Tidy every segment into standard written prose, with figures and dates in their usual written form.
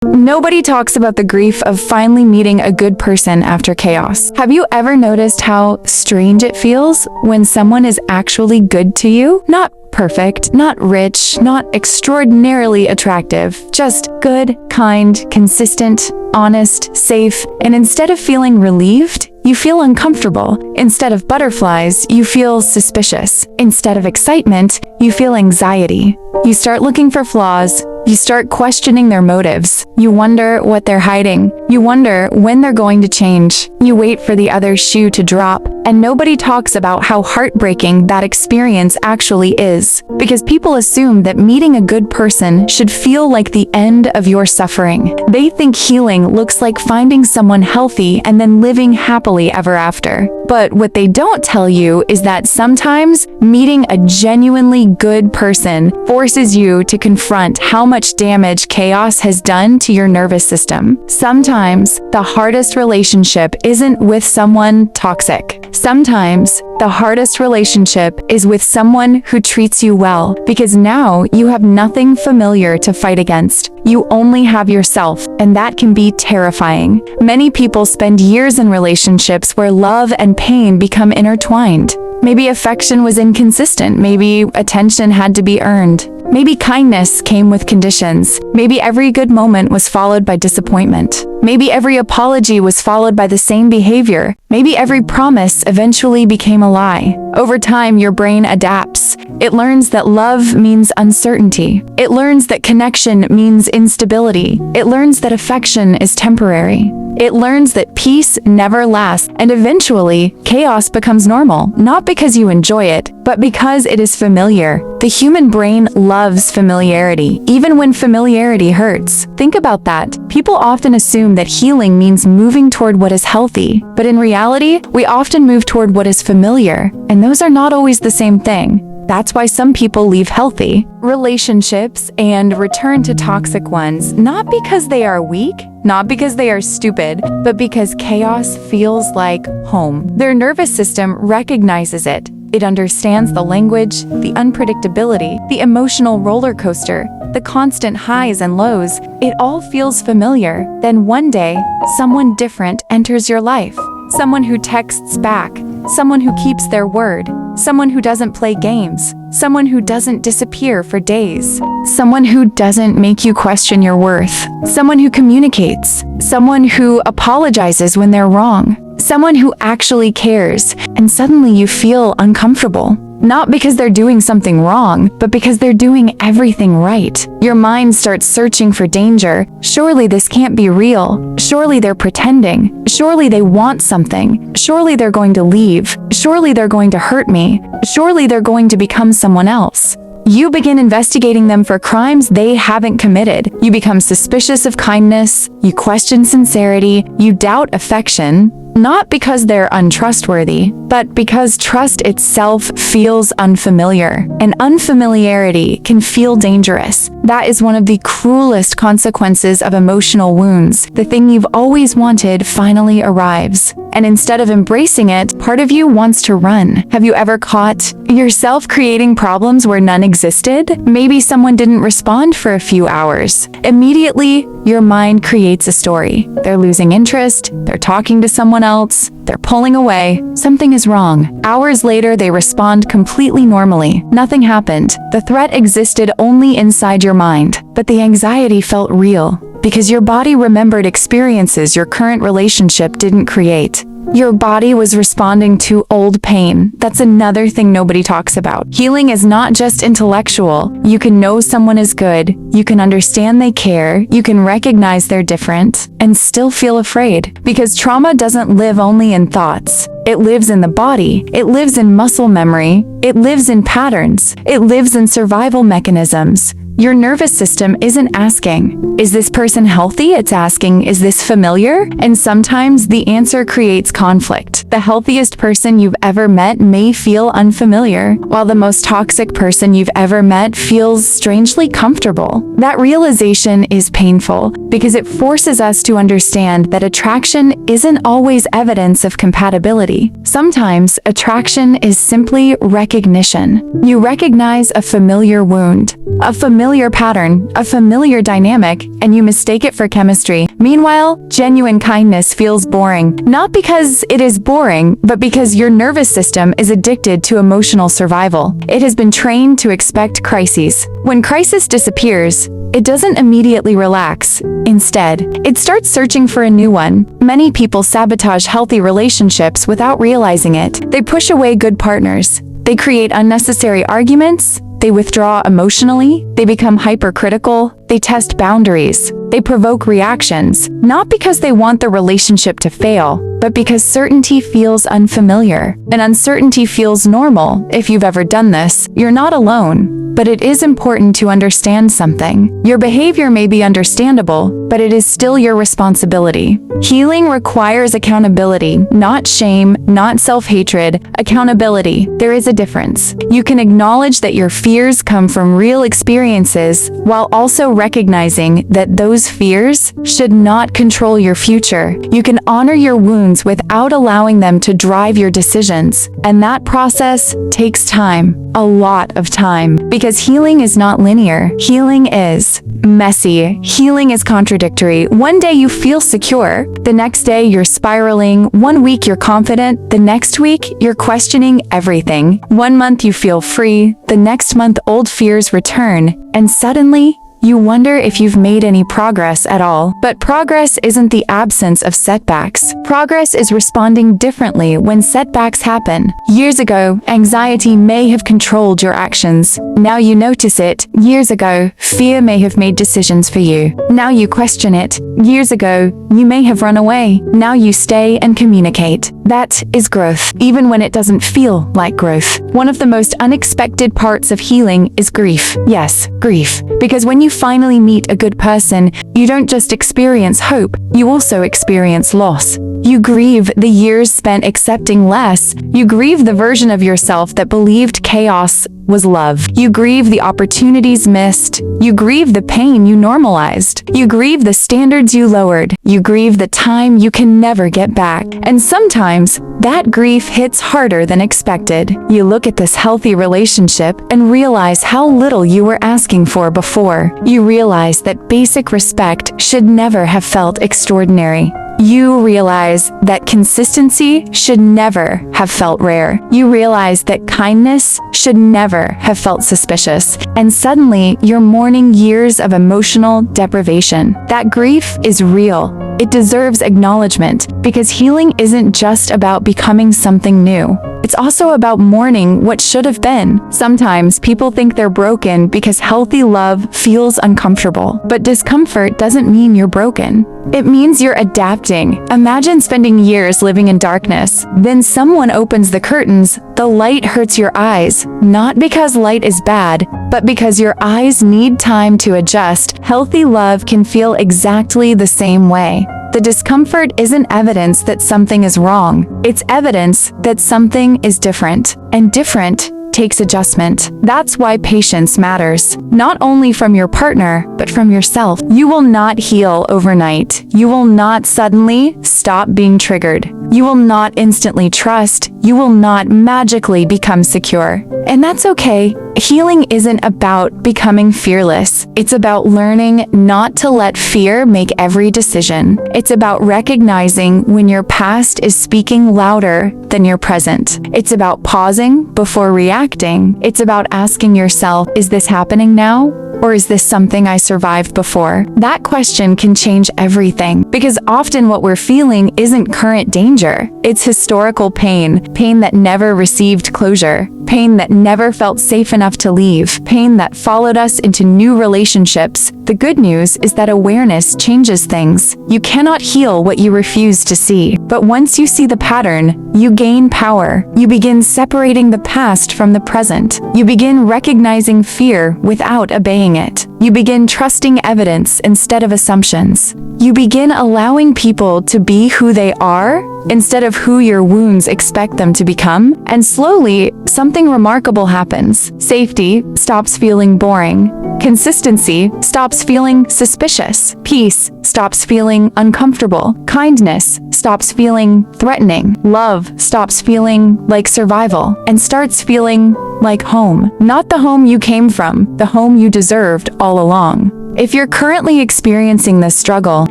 Nobody talks about the grief of finally meeting a good person after chaos. Have you ever noticed how strange it feels when someone is actually good to you? Not perfect, not rich, not extraordinarily attractive, just good, kind, consistent, honest, safe, and instead of feeling relieved, you feel uncomfortable. Instead of butterflies, you feel suspicious. Instead of excitement, you feel anxiety. You start looking for flaws. You start questioning their motives. You wonder what they're hiding. You wonder when they're going to change. You wait for the other shoe to drop. And nobody talks about how heartbreaking that experience actually is. Because people assume that meeting a good person should feel like the end of your suffering. They think healing looks like finding someone healthy and then living happily ever after. But what they don't tell you is that sometimes meeting a genuinely good person forces you to confront how much damage chaos has done to your nervous system. Sometimes the hardest relationship isn't with someone toxic. Sometimes the hardest relationship is with someone who treats you well, because now you have nothing familiar to fight against. You only have yourself, and that can be terrifying. Many people spend years in relationships where love and pain become intertwined. Maybe affection was inconsistent. Maybe attention had to be earned. Maybe kindness came with conditions. Maybe every good moment was followed by disappointment. Maybe every apology was followed by the same behavior. Maybe every promise eventually became a lie. Over time, your brain adapts. It learns that love means uncertainty. It learns that connection means instability. It learns that affection is temporary. It learns that peace never lasts, and eventually, chaos becomes normal, not because you enjoy it, but because it is familiar. The human brain loves familiarity, even when familiarity hurts. Think about that. People often assume that healing means moving toward what is healthy, but in reality, we often move toward what is familiar, and those are not always the same thing. That's why some people leave healthy relationships and return to toxic ones, not because they are weak, not because they are stupid, but because chaos feels like home. Their nervous system recognizes it. It understands the language, the unpredictability, the emotional roller coaster, the constant highs and lows. It all feels familiar. Then one day, someone different enters your life. Someone who texts back, someone who keeps their word, someone who doesn't play games, someone who doesn't disappear for days, someone who doesn't make you question your worth, someone who communicates, someone who apologizes when they're wrong, someone who actually cares, and suddenly you feel uncomfortable. Not because they're doing something wrong, but because they're doing everything right. Your mind starts searching for danger. Surely this can't be real. Surely they're pretending. Surely they want something. Surely they're going to leave. Surely they're going to hurt me. Surely they're going to become someone else. You begin investigating them for crimes they haven't committed. You become suspicious of kindness. You question sincerity. You doubt affection. Not because they're untrustworthy, but because trust itself feels unfamiliar. And unfamiliarity can feel dangerous. That is one of the cruelest consequences of emotional wounds. The thing you've always wanted finally arrives. And instead of embracing it, part of you wants to run. Have you ever caught yourself creating problems where none existed? Maybe someone didn't respond for a few hours. Immediately, your mind creates a story. They're losing interest, they're talking to someone else, they're pulling away, something is wrong. Hours later, they respond completely normally. Nothing happened. The threat existed only inside your mind, but the anxiety felt real. Because your body remembered experiences your current relationship didn't create. Your body was responding to old pain. That's another thing nobody talks about. Healing is not just intellectual. You can know someone is good, you can understand they care, you can recognize they're different, and still feel afraid. Because trauma doesn't live only in thoughts. It lives in the body. It lives in muscle memory. It lives in patterns. It lives in survival mechanisms. Your nervous system isn't asking, is this person healthy? It's asking, is this familiar? And sometimes the answer creates conflict. The healthiest person you've ever met may feel unfamiliar, while the most toxic person you've ever met feels strangely comfortable. That realization is painful because it forces us to understand that attraction isn't always evidence of compatibility. Sometimes attraction is simply recognition. You recognize a familiar wound, a familiar familiar pattern, a familiar dynamic, and you mistake it for chemistry. Meanwhile, genuine kindness feels boring, not because it is boring, but because your nervous system is addicted to emotional survival. It has been trained to expect crises. When crisis disappears, it doesn't immediately relax. Instead, it starts searching for a new one. Many people sabotage healthy relationships without realizing it. They push away good partners. They create unnecessary arguments. They withdraw emotionally. They become hypercritical. They test boundaries. They provoke reactions, not because they want the relationship to fail, but because certainty feels unfamiliar. And uncertainty feels normal. If you've ever done this, you're not alone. But it is important to understand something. Your behavior may be understandable, but it is still your responsibility. Healing requires accountability, not shame, not self-hatred. Accountability. There is a difference. You can acknowledge that your fears come from real experiences while also recognizing that those fears should not control your future. You can honor your wounds without allowing them to drive your decisions. And that process takes time, a lot of time, because healing is not linear. Healing is messy. Healing is contradictory. One day you feel secure. The next day you're spiraling. One week you're confident. The next week you're questioning everything. 1 month you feel free. The next month old fears return. And suddenly, you wonder if you've made any progress at all. But progress isn't the absence of setbacks. Progress is responding differently when setbacks happen. Years ago, anxiety may have controlled your actions. Now you notice it. Years ago, fear may have made decisions for you. Now you question it. Years ago, you may have run away. Now you stay and communicate. That is growth, even when it doesn't feel like growth. One of the most unexpected parts of healing is grief. Yes, grief. Because when you finally meet a good person, you don't just experience hope, you also experience loss. You grieve the years spent accepting less. You grieve the version of yourself that believed chaos was love. You grieve the opportunities missed. You grieve the pain you normalized. You grieve the standards you lowered. You grieve the time you can never get back. And sometimes, that grief hits harder than expected. You look at this healthy relationship and realize how little you were asking for before. You realize that basic respect should never have felt extraordinary. You realize that consistency should never have felt rare. You realize that kindness should never have felt suspicious. And suddenly, you're mourning years of emotional deprivation. That grief is real. It deserves acknowledgement, because healing isn't just about becoming something new. It's also about mourning what should have been. Sometimes people think they're broken because healthy love feels uncomfortable. But discomfort doesn't mean you're broken. It means you're adapting. Imagine spending years living in darkness. Then someone opens the curtains. The light hurts your eyes, not because light is bad, but because your eyes need time to adjust. Healthy love can feel exactly the same way. The discomfort isn't evidence that something is wrong. It's evidence that something is different, and different takes adjustment. That's why patience matters, not only from your partner, but from yourself. You will not heal overnight. You will not suddenly stop being triggered. You will not instantly trust. You will not magically become secure. And that's okay. Healing isn't about becoming fearless. It's about learning not to let fear make every decision. It's about recognizing when your past is speaking louder than your present. It's about pausing before reacting. It's about asking yourself, is this happening now? Or is this something I survived before? That question can change everything, because often what we're feeling isn't current danger. It's historical pain, pain that never received closure, pain that never felt safe enough to leave, pain that followed us into new relationships. The good news is that awareness changes things. You cannot heal what you refuse to see. But once you see the pattern, you gain power. You begin separating the past from the present. You begin recognizing fear without obeying it. You begin trusting evidence instead of assumptions. You begin allowing people to be who they are instead of who your wounds expect them to become. And slowly, something remarkable happens. Safety stops feeling boring. Consistency stops feeling suspicious. Peace stops feeling uncomfortable. Kindness stops feeling threatening. Love stops feeling like survival and starts feeling like home. Not the home you came from, the home you deserved all along. If you're currently experiencing this struggle,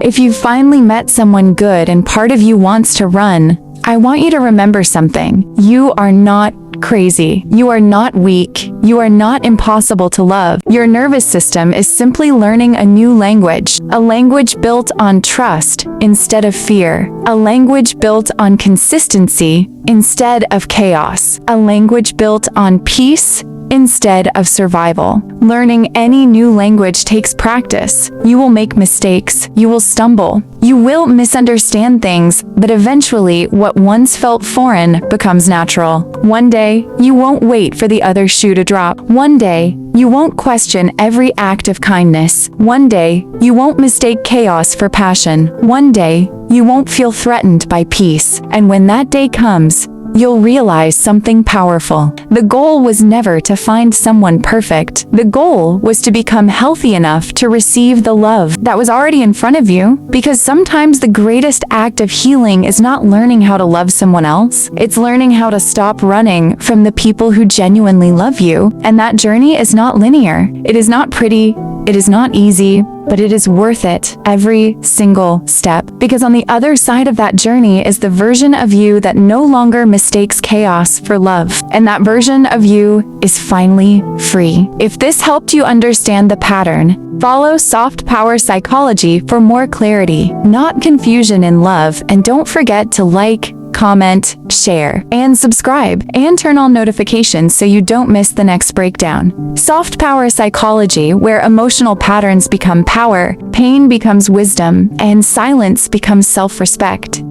if you've finally met someone good and part of you wants to run, I want you to remember something. You are not crazy. You are not weak. You are not impossible to love. Your nervous system is simply learning a new language, a language built on trust instead of fear, a language built on consistency instead of chaos, a language built on peace instead of survival. Learning any new language takes practice. You will make mistakes. You will stumble. You will misunderstand things, but eventually what once felt foreign becomes natural. One day, you won't wait for the other shoe to drop. One day, you won't question every act of kindness. One day, you won't mistake chaos for passion. One day, you won't feel threatened by peace. And when that day comes, you'll realize something powerful. The goal was never to find someone perfect. The goal was to become healthy enough to receive the love that was already in front of you. Because sometimes the greatest act of healing is not learning how to love someone else. It's learning how to stop running from the people who genuinely love you. And that journey is not linear. It is not pretty. It is not easy, but it is worth it every single step. Because on the other side of that journey is the version of you that no longer mistakes chaos for love. And that version of you is finally free. If this helped you understand the pattern, follow Soft Power Psychology for more clarity, not confusion in love. And don't forget to like, comment, share, and subscribe, and turn on notifications so you don't miss the next breakdown. Soft Power Psychology, where emotional patterns become power, pain becomes wisdom, and silence becomes self-respect.